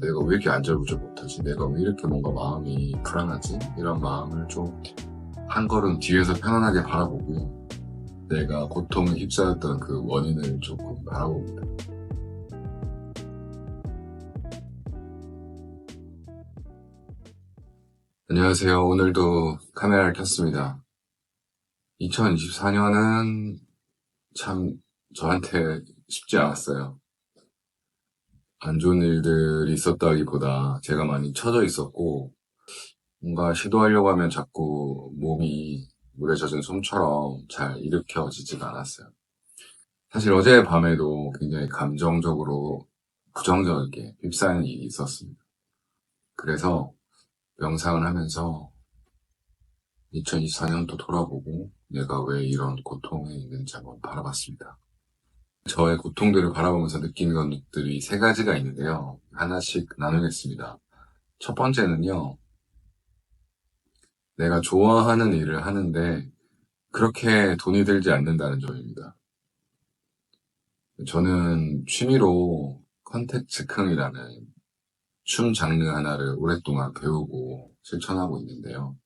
내가 왜 이렇게 안절부절 못하지? 내가 왜 이렇게 뭔가 마음이 불안하지? 이런 마음을 좀 한 걸음 뒤에서 편안하게 바라보고 내가 고통에 휩싸였던 그 원인을 조금 바라봅니다. 안녕하세요. 오늘도 카메라를 켰습니다. 2024년은 참 저한테 쉽지 않았어요. 안 좋은 일들이 있었다기보다 제가 많이 처져 있었고 뭔가 시도하려고 하면 자꾸 몸이 물에 젖은 솜처럼 잘 일으켜지지가 않았어요. 사실 어제 밤에도 굉장히 감정적으로 부정적이게 휩싸이는 일이 있었습니다. 그래서 명상을 하면서 2024년도 돌아보고 내가 왜 이런 고통에 있는지 한번 바라봤습니다. 저의 고통들을 바라보면서 느끼는 것들이 세 가지가 있는데요. 하나씩 나누겠습니다. 첫 번째는요, 내가 좋아하는 일을 하는데 그렇게 돈이 들지 않는다는 점입니다. 저는 취미로 컨텐츠 흥이라는 춤 장르 하나를 오랫동안 배우고 실천하고 있는데요.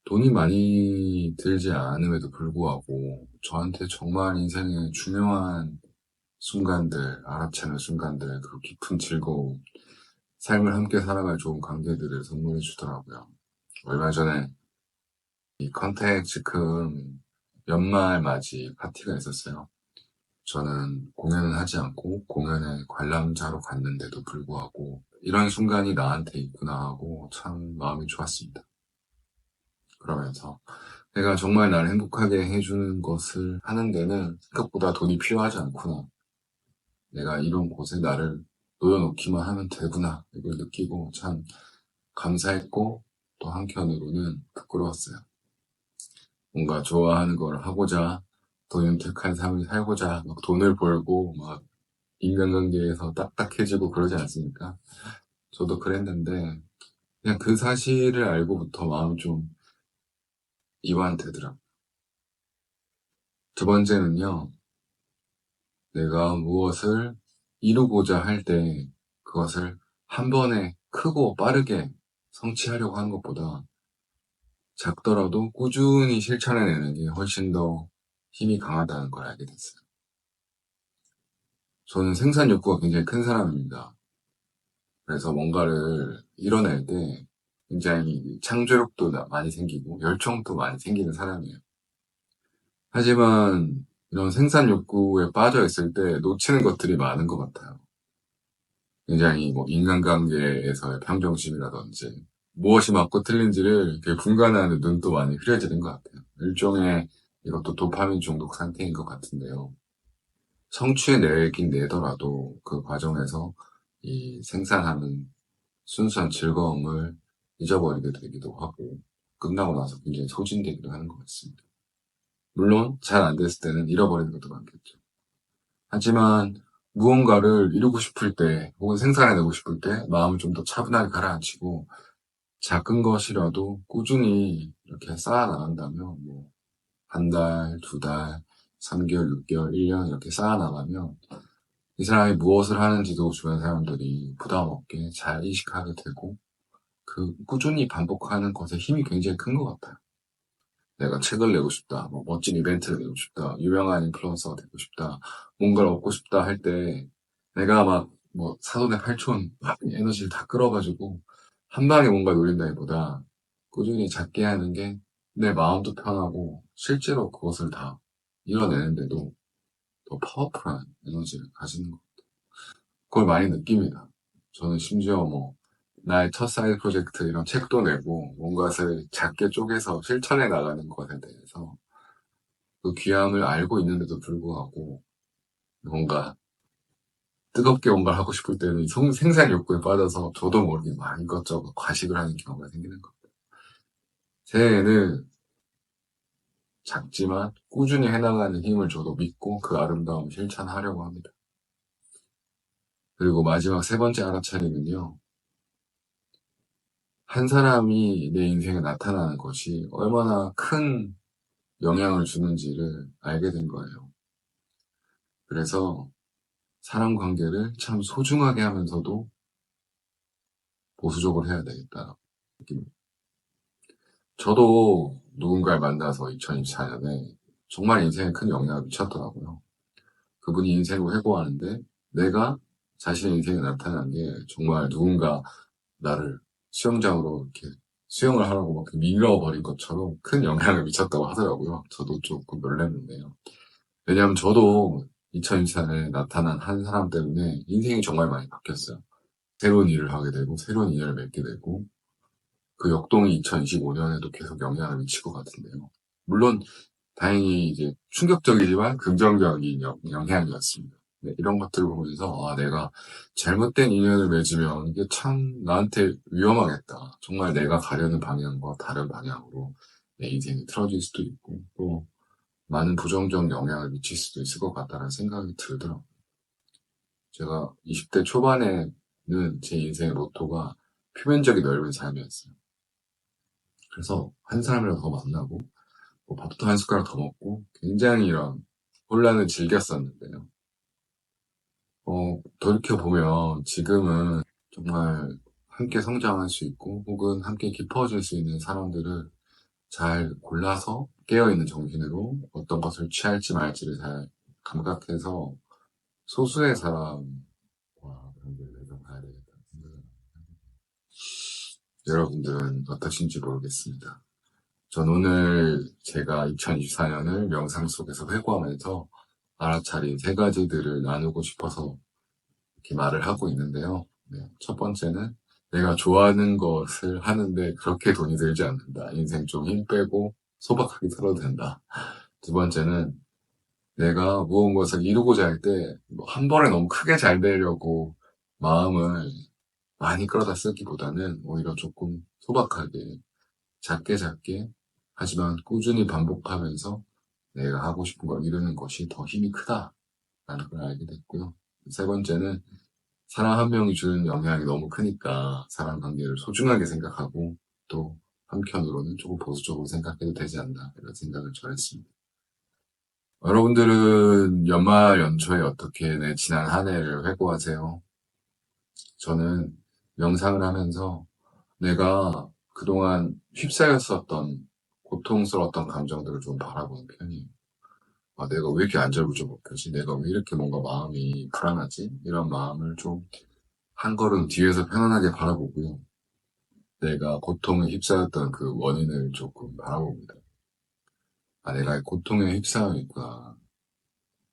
돈이 많이 들지 않음에도 불구하고 저한테 정말 인생의 중요한 순간들, 알아채는 순간들, 그리고 깊은 즐거움, 삶을 함께 살아갈 좋은 관계들을 선물해 주더라고요. 얼마 전에 이 컨텐츠 큰 연말 맞이 파티가 있었어요. 저는 공연은 하지 않고 공연에 관람자로 갔는데도 불구하고 이런 순간이 나한테 있구나 하고 참 마음이 좋았습니다. 그러면서 내가 정말 나를 행복하게 해주는 것을 하는 데는 생각보다 돈이 필요하지 않구나. 내가 이런 곳에 나를 놓여놓기만 하면 되구나. 이걸 느끼고 참 감사했고 또 한편으로는 부끄러웠어요. 뭔가 좋아하는 걸 하고자 더 윤택한 삶을 살고자 막 돈을 벌고 막 인간관계에서 딱딱해지고 그러지 않습니까? 저도 그랬는데 그냥 그 사실을 알고부터 마음이 좀 이완되더라고요. 두 번째는요. 내가 무엇을 이루고자 할 때 그것을 한 번에 크고 빠르게 성취하려고 하는 것보다 작더라도 꾸준히 실천해내는 게 훨씬 더 힘이 강하다는 걸 알게 됐어요. 저는 생산 욕구가 굉장히 큰 사람입니다. 그래서 뭔가를 이뤄낼 때 굉장히 창조력도 많이 생기고 열정도 많이 생기는 사람이에요. 하지만 이런 생산 욕구에 빠져 있을 때 놓치는 것들이 많은 것 같아요. 굉장히 뭐 인간관계에서의 평정심이라든지 무엇이 맞고 틀린지를 이렇게 분간하는 눈도 많이 흐려지는 것 같아요. 일종의 이것도 도파민 중독 상태인 것 같은데요. 성취해내긴 내더라도 그 과정에서 이 생산하는 순수한 즐거움을 잊어버리게 되기도 하고 끝나고 나서 굉장히 소진되기도 하는 것 같습니다. 물론 잘 안 됐을 때는 잃어버리는 것도 많겠죠. 하지만 무언가를 이루고 싶을 때 혹은 생산해내고 싶을 때 마음을 좀 더 차분하게 가라앉히고 작은 것이라도 꾸준히 이렇게 쌓아 나간다면 뭐 한 달, 두 달, 3개월, 6개월, 1년 이렇게 쌓아 나가면 이 사람이 무엇을 하는지도 주변 사람들이 부담 없게 잘 인식하게 되고 그 꾸준히 반복하는 것에 힘이 굉장히 큰 것 같아요. 내가 책을 내고 싶다, 뭐 멋진 이벤트를 내고 싶다, 유명한 인플루언서가 되고 싶다, 뭔가를 얻고 싶다 할 때 내가 막 뭐 사돈의 팔촌 막 에너지를 다 끌어가지고 한 방에 뭔가 노린다기보다 꾸준히 작게 하는 게 내 마음도 편하고 실제로 그것을 다 이뤄내는데도 더 파워풀한 에너지를 가지는 것 같아요. 그걸 많이 느낍니다. 저는 심지어 뭐 나의 첫 사이드 프로젝트 이런 책도 내고 뭔가를 작게 쪼개서 실천해 나가는 것에 대해서 그 귀함을 알고 있는데도 불구하고 뭔가 뜨겁게 뭔가를 하고 싶을 때는 생산 욕구에 빠져서 저도 모르게 막 이것저것 과식을 하는 경우가 생기는 겁니다. 새해에는 작지만 꾸준히 해나가는 힘을 저도 믿고 그 아름다움을 실천하려고 합니다. 그리고 마지막 세 번째 알아차리는요. 한 사람이 내 인생에 나타나는 것이 얼마나 큰 영향을 주는지를 알게 된 거예요. 그래서 사람 관계를 참 소중하게 하면서도 보수적으로 해야 되겠다. 저도 누군가를 만나서 2024년에 정말 인생에 큰 영향을 미쳤더라고요. 그분이 인생을 회고하는데 내가 자신의 인생에 나타난 게 정말 누군가 나를 수영장으로 이렇게 수영을 하라고 막 밀어버린 것처럼 큰 영향을 미쳤다고 하더라고요. 저도 조금 놀랐는데요. 왜냐하면 저도 2024년에 나타난 한 사람 때문에 인생이 정말 많이 바뀌었어요. 새로운 일을 하게 되고 새로운 인연을 맺게 되고 그 역동이 2025년에도 계속 영향을 미칠 것 같은데요. 물론 다행히 이제 충격적이지만 긍정적인 영향이었습니다. 네, 이런 것들을 보면서 내가 잘못된 인연을 맺으면 이게 참 나한테 위험하겠다. 정말 내가 가려는 방향과 다른 방향으로 내 인생이 틀어질 수도 있고 또 많은 부정적 영향을 미칠 수도 있을 것 같다는 생각이 들더라고요. 제가 20대 초반에는 제 인생의 모토가 표면적이 넓은 삶이었어요. 그래서 한 사람이라도 더 만나고 뭐 밥도 한 숟가락 더 먹고 굉장히 이런 혼란을 즐겼었는데요. 돌이켜보면 지금은 정말 함께 성장할 수 있고 혹은 함께 깊어질 수 있는 사람들을 잘 골라서 깨어있는 정신으로 어떤 것을 취할지 말지를 잘 감각해서 소수의 사람과 관계를 가야 되겠다는 생각을 합니다. 여러분들은 어떠신지 모르겠습니다. 전 오늘 제가 2024년을 명상 속에서 회고하면서 알아차린 세 가지들을 나누고 싶어서 이렇게 말을 하고 있는데요. 네, 첫 번째는 내가 좋아하는 것을 하는데 그렇게 돈이 들지 않는다. 인생 좀 힘 빼고 소박하게 살아도 된다. 두 번째는 내가 무언가를 이루고자 할 때 한 번에 너무 크게 잘 되려고 마음을 많이 끌어다 쓰기보다는 오히려 조금 소박하게 작게 작게 하지만 꾸준히 반복하면서 내가 하고 싶은 걸 이루는 것이 더 힘이 크다라는 걸 알게 됐고요. 세 번째는 사람 한 명이 주는 영향이 너무 크니까 사람 관계를 소중하게 생각하고 또 한편으로는 조금 보수적으로 생각해도 되지 않나 이런 생각을 전했습니다. 여러분들은 연말 연초에 어떻게 내 지난 한 해를 회고하세요? 저는 명상을 하면서 내가 그동안 휩싸였었던 고통스러웠던 감정들을 좀 바라보는 편이에요. 내가 왜 이렇게 안절부절 못하지? 내가 왜 이렇게 뭔가 마음이 불안하지? 이런 마음을 좀 한 걸음 뒤에서 편안하게 바라보고요. 내가 고통에 휩싸였던 그 원인을 조금 바라봅니다. 내가 고통에 휩싸여 있구나.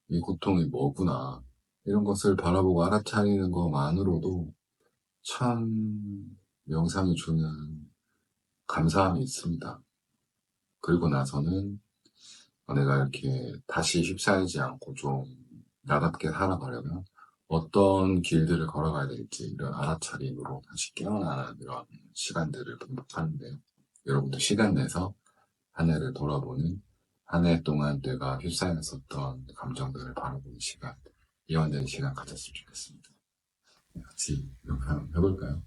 이 고통이 뭐구나. 이런 것을 바라보고 알아차리는 것만으로도 참 명상이 주는 감사함이 있습니다. 그리고 나서는 내가 이렇게 다시 휩싸이지 않고 좀 나답게 살아가려면 어떤 길들을 걸어가야 될지 이런 알아차림으로 다시 깨어나는 이런 시간들을 반복하는데요. 여러분도 시간 내서 한 해를 돌아보는 한 해 동안 내가 휩싸였었던 감정들을 바라보는 시간, 이완되는 시간 가졌으면 좋겠습니다. 같이 이렇게 한번 해볼까요?